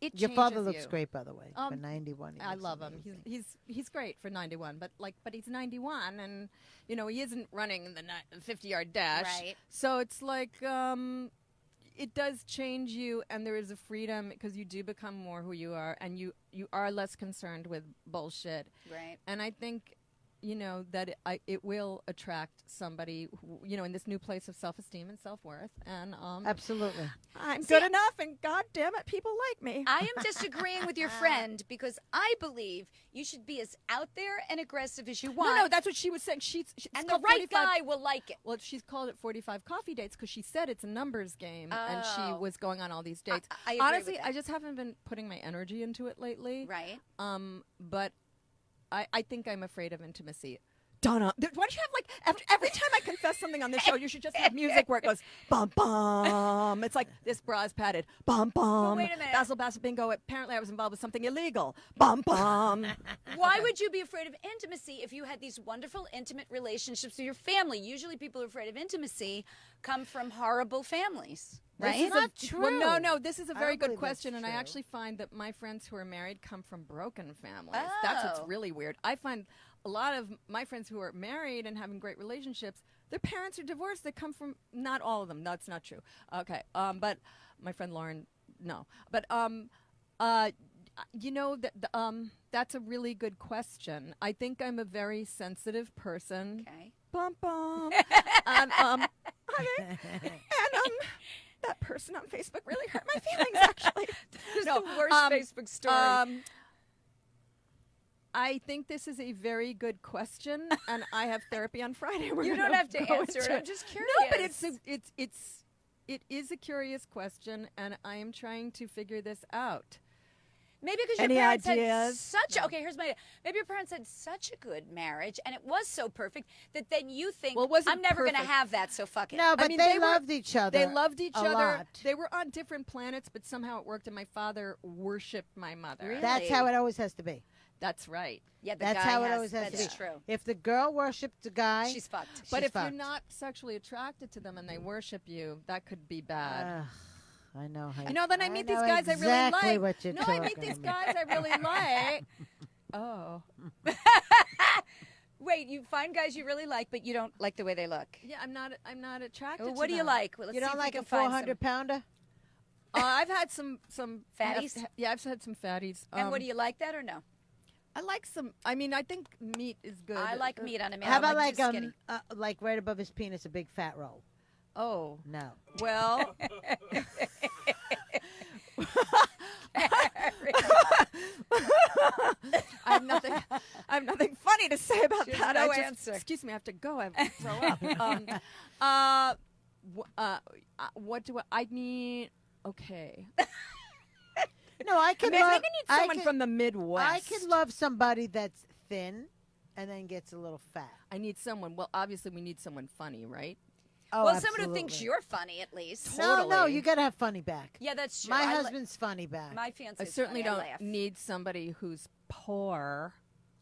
it Your father changes looks you. great, by the way. For 91. he I looks love him. amazing. He's great for 91, but he's 91, and he isn't running the 50-yard dash. Right. So it's like it does change you, and there is a freedom because you do become more who you are, and you are less concerned with bullshit. Right. And I think, that it will attract somebody who, in this new place of self-esteem and self-worth. And Absolutely. I'm good enough, and God damn it, people like me. I am disagreeing with your friend because I believe you should be as out there and aggressive as you want. No, that's what she was saying. She's and the called right 45 guy will like it. Well, she's called it 45 coffee dates because she said it's a numbers game, and she Oh. was going on all these dates. I agree Honestly, with that. I just haven't been putting my energy into it lately. Right. But I think I'm afraid of intimacy. Donna, why don't you have every time I confess something on this show, you should just have music where it goes bum bum. It's like this bra's padded bum bum. wait a minute. Basil Bassett bingo. Apparently, I was involved with something illegal. Bum bum. Why would you be afraid of intimacy if you had these wonderful, intimate relationships with your family? Usually, people who are afraid of intimacy come from horrible families, right? This is not true. Well, no. This is a I very don't good believe that's question, and I true. actually find that my friends who are married come from broken families. That's what's Oh. really weird. I find a lot of my friends who are married and having great relationships, their parents are divorced. They come from not all of them. That's not true. Okay, but my friend Lauren, no, but that's a really good question. I think I'm a very sensitive person. Okay. Bum bum. And that person on Facebook really hurt my feelings. Actually, This is No, the worst Facebook story. I think this is a very good question, and I have therapy on Friday. We're you don't gonna have to go answer it. into I'm just curious. No, but it is a curious question, and I am trying to figure this out. Maybe because your Any parents ideas? had such okay. Here's my idea. Maybe your parents had such a good marriage, and it was so perfect that then you think, Well, it wasn't I'm never going to perfect. have that. So fuck it. No, but mean, they, they were- loved each other. They loved each a other. lot. They were on different planets, but somehow it worked, and my father worshipped my mother. Really? That's how it always has to be. That's right. Yeah, the That's guy how it has, always has to That's be. true. If the girl worshipped the guy, She's fucked. But She's if fucked. you're not sexually attracted to them and they worship you, that could be bad. Ugh, I know how. Then I meet these know guys I really exactly like. What you're No, I meet talking these about. guys I really like. Oh. Wait, you find guys you really like, but you don't like the way they look. Yeah, I'm not attracted Well, to what do you them. like? Well, let's You see don't if like we a can find 400 pounder? I've had some Fatties? Yeah, I've had some fatties. And what do you like that or no? I like some. I mean, I think meat is good. I like meat on a man. How I'm about like like too skinny. like right above his penis, a big fat roll? Oh, No. well. I have nothing funny to say about She has that. no I just, answer. Excuse me, I have to go. I have to throw up. What do I mean? Okay. No, I I can mean, I love. think I need someone can- from the Midwest. I can love somebody that's thin and then gets a little fat. I need someone. Well, obviously, we need someone funny, right? Oh, Well, someone who thinks absolutely. you're funny at least. No, Totally. you gotta have funny back. Yeah, that's true. My I li- husband's funny back. my fiance. I is certainly funny. I don't laugh. need somebody who's poor.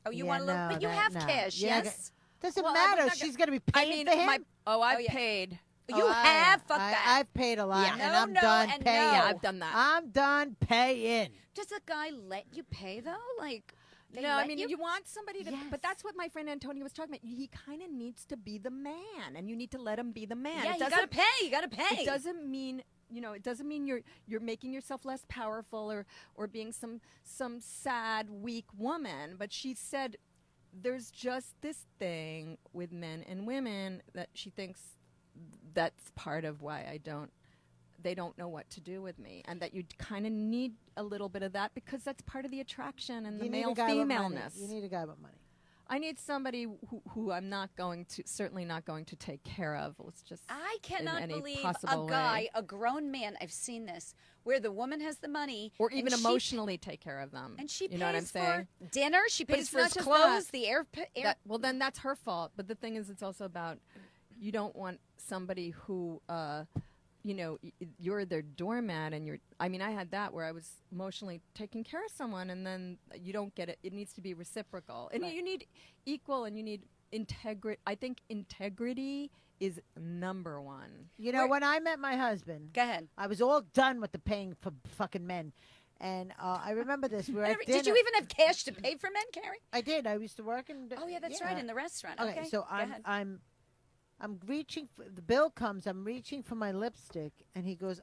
Oh, you Yeah, want a little, no, but you that- have no. cash, Yeah, yes. Doesn't Well, matter. I'm not She's gonna be paying for him. I've yeah. paid. You Oh, have. Fuck I, that. I've paid a lot, Yeah. and No, I'm no, done and paying. no. Yeah, I've done that. I'm done paying. Does a guy let you pay though? Like, they No, I let mean you? you want somebody to, Yes. but that's what my friend Antonio was talking about. He kind of needs to be the man, and you need to let him be the man. Yeah, It you doesn't- gotta pay. You gotta pay. It doesn't mean it doesn't mean you're making yourself less powerful or being some sad weak woman. But she said there's just this thing with men and women that she thinks that's part of why they don't know what to do with me, and that you kind of need a little bit of that because that's part of the attraction and the You need a male guy with money. femaleness. You need a guy with money. I need somebody who I'm certainly not going to take care of. Let's just I in cannot any believe a possible guy, way. a grown man. I've seen this where the woman has the money, or even and emotionally take care of them. and she you pays know what I'm saying? for dinner. She But pays it's for not his just clothes, that. the air. Well, then that's her fault. But the thing is, it's also about you don't want somebody who, you're their doormat, and I mean, I had that where I was emotionally taking care of someone, and then you don't get it. It needs to be reciprocal, and Right. you need equal, and you need integrity. I think integrity is number one. You know, when I met my husband, Go ahead. I was all done with the paying for fucking men. And I remember this. We were at Did you dinner. even have cash to pay for men, Carrie? I did. I used to work in. Oh yeah, that's right, in the restaurant. Okay, so go ahead. I'm reaching. The bill comes. I'm reaching for my lipstick, and he goes,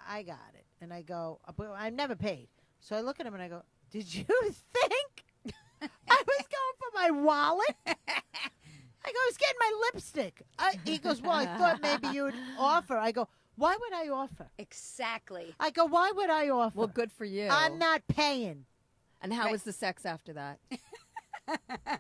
I got it. And I go, "But I've never paid." So I look at him and I go, "Did you think I was going for my wallet?" I go, "I was getting my lipstick." He goes, "Well, I thought maybe you would offer." I go, "Why would I offer?" Exactly. I go, "Why would I offer?" Well, good for you. I'm not paying. And how was the sex after that?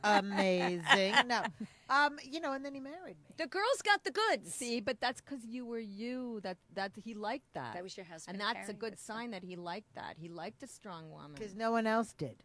Amazing. No. And then he married me. The girl's got the goods. See, but that's because you were you. That he liked that. That was your husband. and that's a carrying good this. sign that he liked that. He liked a strong woman. Because no one else did.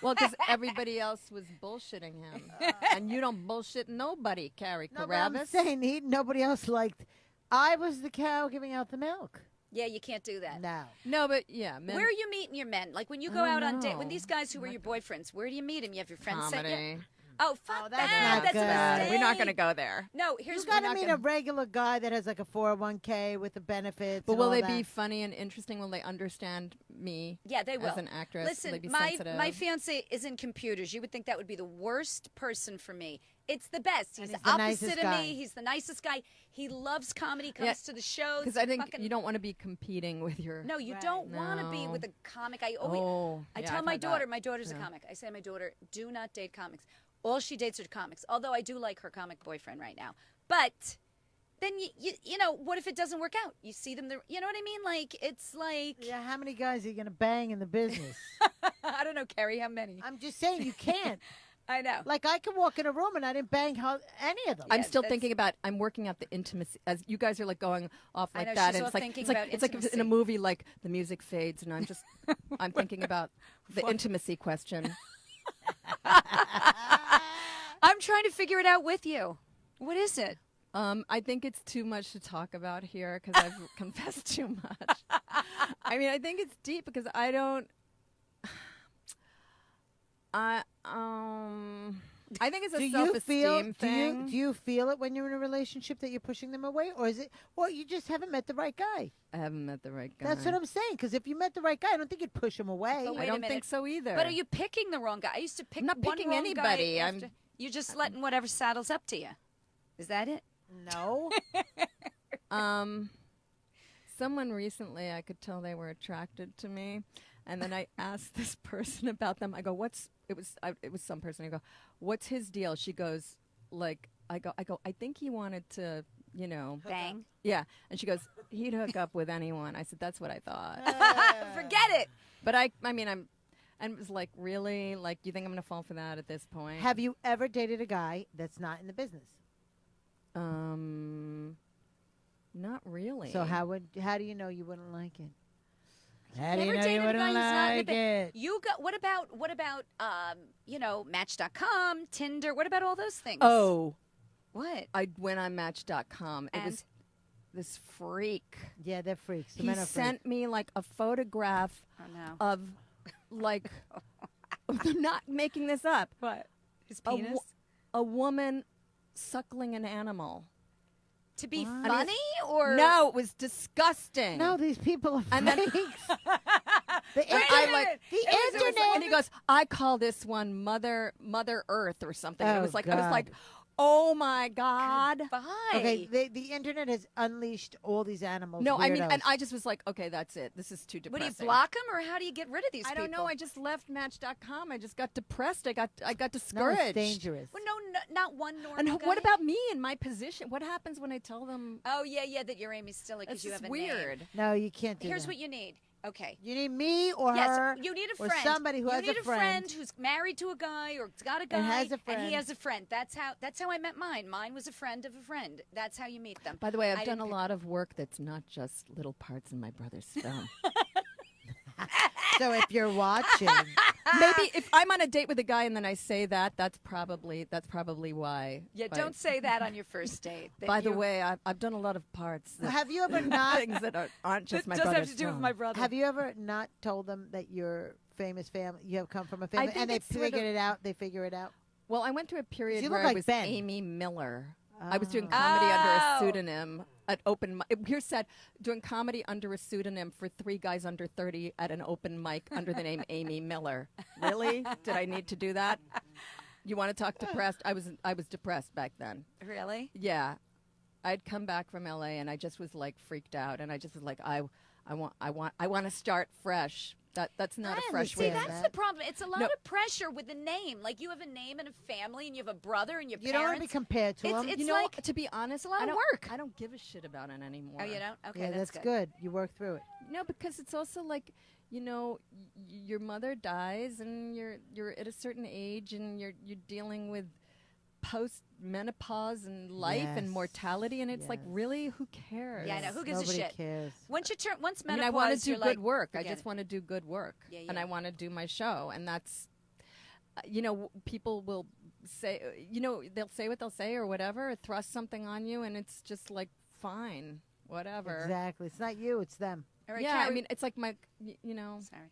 Well, because everybody else was bullshitting him, and you don't bullshit nobody, Carrie No, but I'm Carabas. saying nobody else liked. I was the cow giving out the milk. Yeah, you can't do that. No. No, but yeah, men. Where are you meeting your men? Like when you go I out on date, when know. these guys who were your boyfriends, where do you meet them? You have your friends set you. Comedy. Oh, fuck Oh, that's that. not That's good. a mistake. We're not going to go there. No, here's You what. got to meet a regular guy that has like a 401k with the benefits. But and will all they that. be funny and interesting? Will they understand me Yeah, they will. as an actress? Will Listen, they be my sensitive? fiance is in computers. You would think that would be the worst person for me. It's the best. He's And he's the opposite nicest of guy. me. He's the nicest guy. He loves comedy. Comes Yeah, to the shows. Because I think fucking- you don't want to be competing with your. No, you Right. don't want to be No. with a comic. I always. Oh, I yeah, tell I've my had that. daughter. My daughter's a Yeah. comic. I say to my daughter, do not date comics. All she dates are comics. Although I do like her comic boyfriend right now. But then you know what if it doesn't work out? You see them. You know what I mean? Like it's like Yeah, how many guys are you going to bang in the business? I don't know, Carrie. How many? I'm just saying you can't. I know. Like I could walk in a room and I didn't bang any of them. I'm Yeah, still that's- thinking about. I'm working out the intimacy as you guys are like going off I like know, that, she's and all it's like thinking it's like about it's like if in a intimacy. movie, like the music fades, and I'm just I'm thinking about the intimacy question. I'm trying to figure it out with you. What is it? I think it's too much to talk about here because I've confessed too much. I mean, I think it's deep because I don't. I think it's a do you self-esteem feel? thing. Do you feel it when you're in a relationship that you're pushing them away, or is it? Or you just haven't met the right guy? I haven't met the right guy. That's what I'm saying. Because if you met the right guy, I don't think you'd push him away. But I wait a don't minute. think so either. But are you picking the wrong guy? I used to pick. I'm not one picking wrong anybody. Guy I'm- after, you're just letting whatever saddles up to you. Is that it? No. Someone recently, I could tell they were attracted to me, and then I asked this person about them. I go, "What's?" It was some person. I go, "What's his deal?" She goes, "Like," I go, I think he wanted to, Bang. yeah. And she goes, "He'd hook up with anyone." I said, "That's what I thought." Forget it. But I mean, and it was like, really, like, you think I'm gonna fall for that at this point? Have you ever dated a guy that's not in the business? Not really. So how do you know you wouldn't like it? How do Never you know dated you a guy wouldn't who's not in the like bu- it? You got what about Match.com, Tinder? What about all those things? Oh, what? I went on Match.com. It And? was this freak. Yeah, they're freaks. The He men are freaks. sent me like a photograph Oh no. of, like, I'm not making this up. What? His A, penis? a woman suckling an animal. To be What? funny or No, it was disgusting. No, these people are And then- freaks. the Wait a internet. minute. The It was- internet. And he goes, I call this one Mother Earth or something. And Oh, it was like, God. I was like, oh my God. Bye. Okay, the internet has unleashed all these animals. No, I mean, weirdos. and I just was like, okay, that's it. This is too Would depressing. you block him or how do you get rid of these I people? don't know. I just left Match.com. I just got depressed. I got no, discouraged. it's dangerous. Well, no, not one normal And guy. what about me in my position? What happens when I tell them? Oh yeah, that you're Amy Stiller because It's you have just a name. weird. No, you can't do Here's that. what you need. Okay. You need me or Yes, her. you need a or friend. somebody who you has need a friend. who's married to a guy or got a guy And has a and friend. he has a friend. That's how I met mine. Mine was a friend of a friend. That's how you meet them. By the way, I I've done didn't a pick- lot of work that's not just little parts in my brother's film. So if you're watching, Maybe if I'm on a date with a guy and then I say that, that's probably why. Yeah, But don't say that on your first date. that By the you- way, I've done a lot of parts. That, have you ever not? things that aren't just it my doesn't brother's have to do with film. my brother. Have you ever not told them that you're famous family? You have come from a family, think and they it's sort figured of- it out. They figure it out. Well, I went through a period You where look I like was Ben. Amy Miller. I was doing Oh. comedy under a Oh. pseudonym at open mic. Here's said doing comedy under a pseudonym for 3 guys under 30 at an open mic under the name Amy Miller. Really? Did I need to do that? You want to talk depressed? I was depressed back then. Really? Yeah. I'd come back from LA and I just was like freaked out and I just was like I I want to start fresh. That's not a fresh See, way. understand that's that. the problem. It's a lot No. of pressure with a name. Like you have a name and a family, and you have a brother and your You don't want parents. to be compared to It's- them. it's You know, like- to be honest, a lot I of don't, work. I don't give a shit about it anymore. Oh, you don't? Okay, yeah, that's that's good. You work through it. No, because it's also like, you know, your mother dies and you're at a certain age and you're dealing with post menopause and life and Yes. mortality, and it's like, Yes. really, who cares? Yeah, I know. Who gives a Nobody shit? cares. Once I menopause, mean, I want to do you're good like, work. I forget just it. want to do good work, Yeah, and yeah. I want to do my show, and that's, you know, people will say, you know, they'll say what they'll say or whatever, or thrust something on you, and it's just like, fine, whatever. Exactly. It's not you. It's them. All right, Yeah, I Carrie- mean, it's like you know, sorry,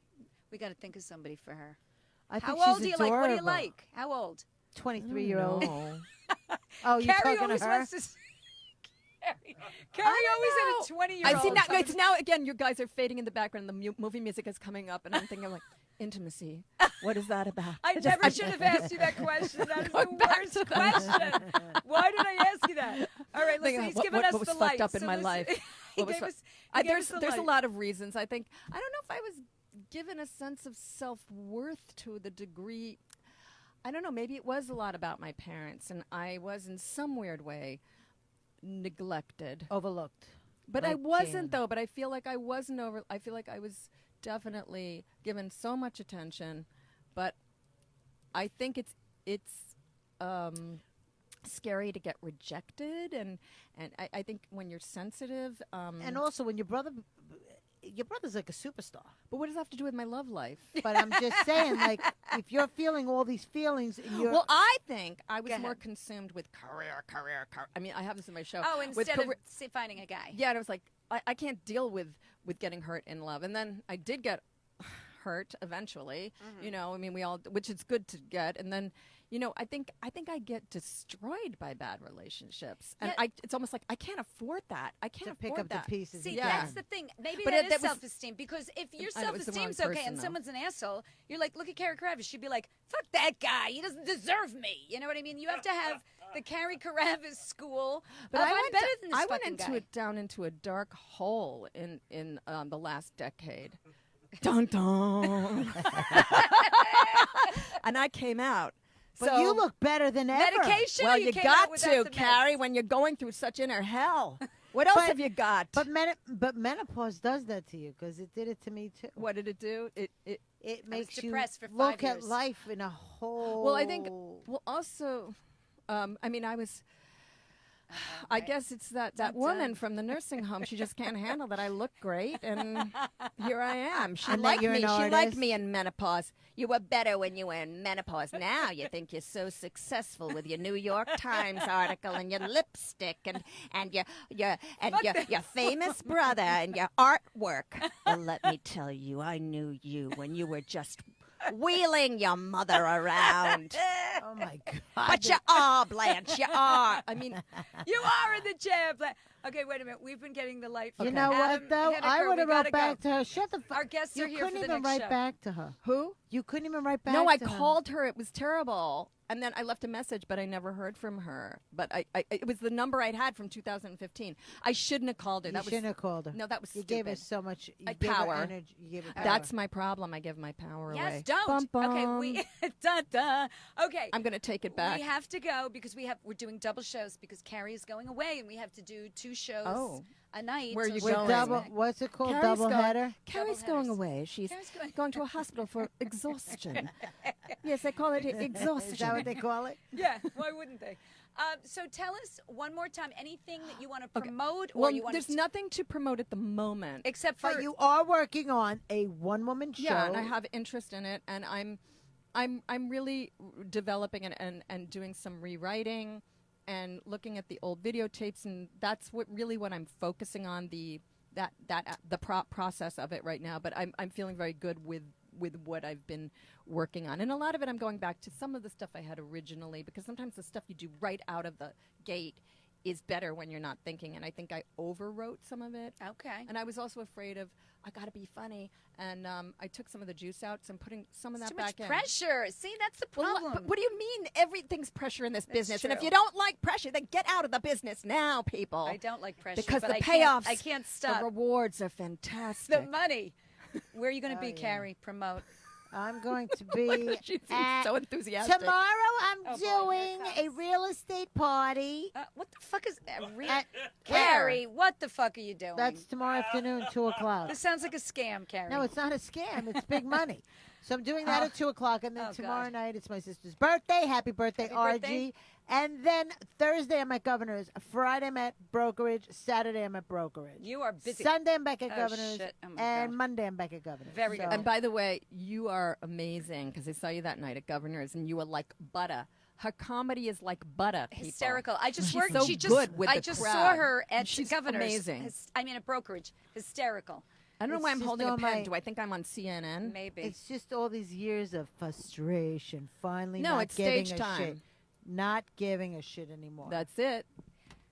we got to think of somebody for her. I How think old she's do you like? What do you adorable. like? How old? 23-year-old. No. Oh, you're Carrie talking always to her? wants to. Carrie always had a 20-year-old. I see now. It's now again. You guys are fading in the background. The movie music is coming up, and I'm thinking like intimacy. What is that about? I never should have asked you that question. That is the Going back worst to question. Why did I ask you that? All right, listen, Thinking, he's what- given what us was the fucked light. up in so my listen- life? he What was gave fu- us, he gave us there's the a light. lot of reasons. I think I don't know if I was given a sense of self-worth to the degree. I don't know. Maybe it was a lot about my parents, and I was in some weird way neglected. Overlooked. But I Like wasn't Jan. though. But I feel like I wasn't over. I feel like I was definitely given so much attention, but I think it's scary to get rejected, and I think when you're sensitive, And also, when your brother's like a superstar. but what does that have to do with my love life? But I'm just saying, like, if you're feeling all these feelings, and you're Well, I think I was Go more ahead. consumed with career. I mean, I have this in my show. Oh, with instead of career- finding a guy. Yeah, and I was like, I can't deal with getting hurt in love. And then I did get hurt eventually. You know, I mean, we all, which is good to get. And then, you know, I think I get destroyed by bad relationships, and Yeah. it's almost like I can't afford that. I can't to afford pick up that. the pieces. See, you Yeah. that's the thing. Maybe But that that is was- self-esteem, because if your I know, it was the wrong self-esteem's okay person, and though. someone's an asshole, you're like, look at Carrie Kravitz. She'd be like, fuck that guy. He doesn't deserve me. You know what I mean? You have to have the Carrie Kravitz school. But of, I I'm went, better than this I went fucking into guy. it down into a dark hole in the last decade. Dun dun. And I came out. But So- you look better than ever. Medication? or Well, you you came got out without to, the meds? Carrie, when you're going through such inner hell. What else But- have you got? But menopause does that to you, because it did it to me too. What did it do? It makes you depressed for 5 look at years. life in a whole. Well, I think. Well, also, I mean, I was. I guess it's that Dun, woman dun. from the nursing home. She just can't handle that I look great, and here I am. She And that liked you're me. an She liked artist? me in menopause. You were better when you were in menopause. Now you think you're so successful with your New York Times article and your lipstick and your famous brother and your artwork. Well, let me tell you, I knew you when you were just wheeling your mother around. Oh my God! But you are, Blanche. You are. I mean, You are in the chair. Okay, wait a minute. We've been getting the light from You know Adam what though? I Henniker. would We have gotta wrote back go. to her. Shut the fuck. Our guests You are here couldn't for the even next write show. back to her. who? You couldn't even write back. No, I to her. called her. It was terrible. And then I left a message, but I never heard from her. But it was the number I'd had from 2015. I shouldn't have called her. You that was shouldn't have called her. no, that was You stupid. gave her so much. You Like gave her power. energy. You gave her power. That's my problem. I give my power Yes, away. don't. Bum, Okay, bum. we dun, dun. Okay. I'm going to take it back. We have to go because we're doing double shows because Carrie is going away and we have to do 2 shows Oh. a night. Where are till you she With going? comes double. back. What's it called? Carrie's Double going- header. Carrie's Double going headers. away. She's Carrie's going- going to a hospital for exhaustion. Yes, they call it exhaustion. Is that what they call it? Yeah, why wouldn't they? So tell us one more time anything that you want to Okay. promote or Well, you want there's to nothing to promote at the moment. except for But you are working on a one-woman show. Yeah, and I have interest in it, and I'm really developing and doing some rewriting and looking at the old videotapes, and that's what I'm focusing on the process of it right now. But I'm feeling very good with what I've been working on, and a lot of it I'm going back to some of the stuff I had originally, because sometimes the stuff you do right out of the gate is better when you're not thinking, and I think I overwrote some of it. okay. And I was also afraid of, I got to be funny. And I took some of the juice out, so I'm putting some of It's that too much back in. pressure. See, that's the Well, problem. but what do you mean everything's pressure in this business? And if true. you don't like pressure, then get out of the business now, people. I don't like pressure Because but the I payoffs, can't, I can't the stop. rewards are The fantastic. money. Where are you going to Oh, be, yeah. Carrie? Promote. I'm going to be She seems at so enthusiastic. tomorrow. I'm Oh, boy, here doing it a comes. real estate party. What the fuck is At- Carrie, what the fuck are you doing? That's tomorrow afternoon, 2:00. This sounds like a scam, Carrie. No, it's not a scam. It's big money. So I'm doing that Oh. at 2:00, and then Oh, tomorrow God. night it's my sister's birthday. Happy birthday, Happy RG! birthday. And then Thursday I'm at Governor's. Friday I'm at Brokerage. Saturday I'm at Brokerage. You are busy. Sunday I'm back at Oh, Governor's, shit. Oh, my and God. Monday I'm back at Governor's. Very good. So- And by the way, you are amazing because I saw you that night at Governor's, and you were like butter. Her comedy is like butter. People. Hysterical. I just She's worked. so she just. good with I the just crowd. saw her at She's Governor's. amazing. I mean, at Brokerage. Hysterical. I don't know It's why I'm just holding a on pen. my- Do I think I'm on CNN? Maybe. It's just all these years of frustration. Finally, No, not it's giving stage a time. shit. Not giving a shit anymore. That's it.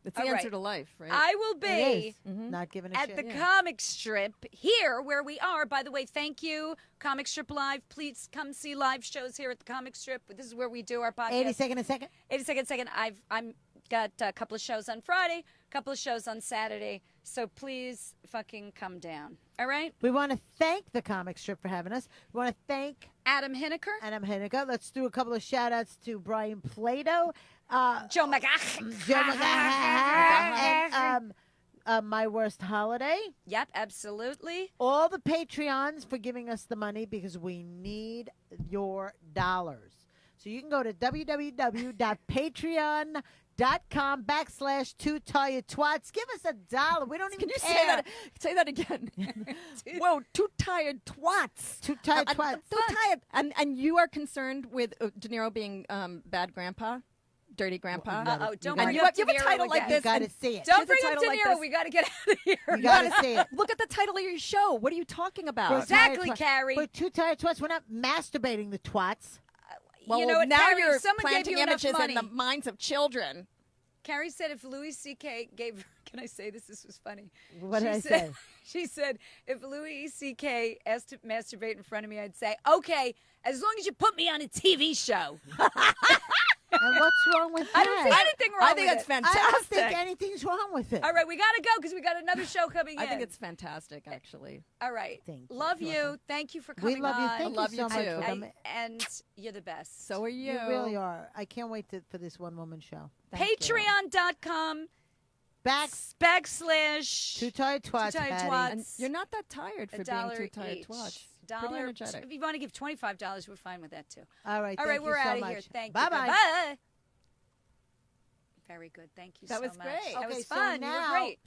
That's the All answer right. to life, right? I will It be is. Mhm. Not giving a at shit. the Yeah. comic strip here where we are. By the way, thank you, Comic Strip Live. Please come see live shows here at the comic strip. This is where we do our podcast. 80 second. 82nd. I'm got a couple of shows on Friday, a couple of shows on Saturday. So please fucking come down. All right? We want to thank the comic strip for having us. We want to thank Adam Hineker, Adam Henniker. Let's do a couple of shout outs to Brian Plato, Joe McGach. Joe McGahan, and My Worst Holiday. Yep, absolutely. All the Patreons for giving us the money because we need your dollars. So you can go to www.patreon.com/2tired-twats. Give us $1. We don't even Can you care. say that again? Whoa, two tired twats. Two tired I'm twats. so tired. And you are concerned with De Niro being bad grandpa, dirty grandpa. Uh-oh, don't And bring you up have a De Niro title like again. You this. got to and see it. Don't Here's a bring up title De like Niro. this. We got to get out of here. You got to see it. Look at the title of your show. What are you talking about? We're Exactly, tired twats. Carrie. We're two tired twats. We're not masturbating the twats. Well, you know what, now Carrie, you're if someone gave planting you enough images money. in the minds of children. Carrie said if Louis C.K. gave her, can I say this? This was funny. What did She I said- say? She said, if Louis C.K. asked to masturbate in front of me, I'd say, okay, as long as you put me on a TV show. And what's wrong with that? I don't see anything wrong I think with it's it. I don't fantastic. think anything's wrong with it. All right, we got to go because we got another show coming in. I think it's fantastic, actually. All right. Thank you. Love You're you. welcome. Thank you for We coming love you. on. Thank love you you so much too. for coming. And you're the best. So are you. You really are. I can't wait for this one-woman show. Thank you. Patreon.com /2 Two tired twats. Tired Patty. Twats. And you're not that tired for being $1 too tired each. twats. Pretty Dollar. energetic. If you want to give $25, we're fine with that too. All right. All thank right, we're you so out of much. here. Thank Bye you. bye. Bye. Very good. Thank you That so was much. great. That Okay, was so fun. You were now- great.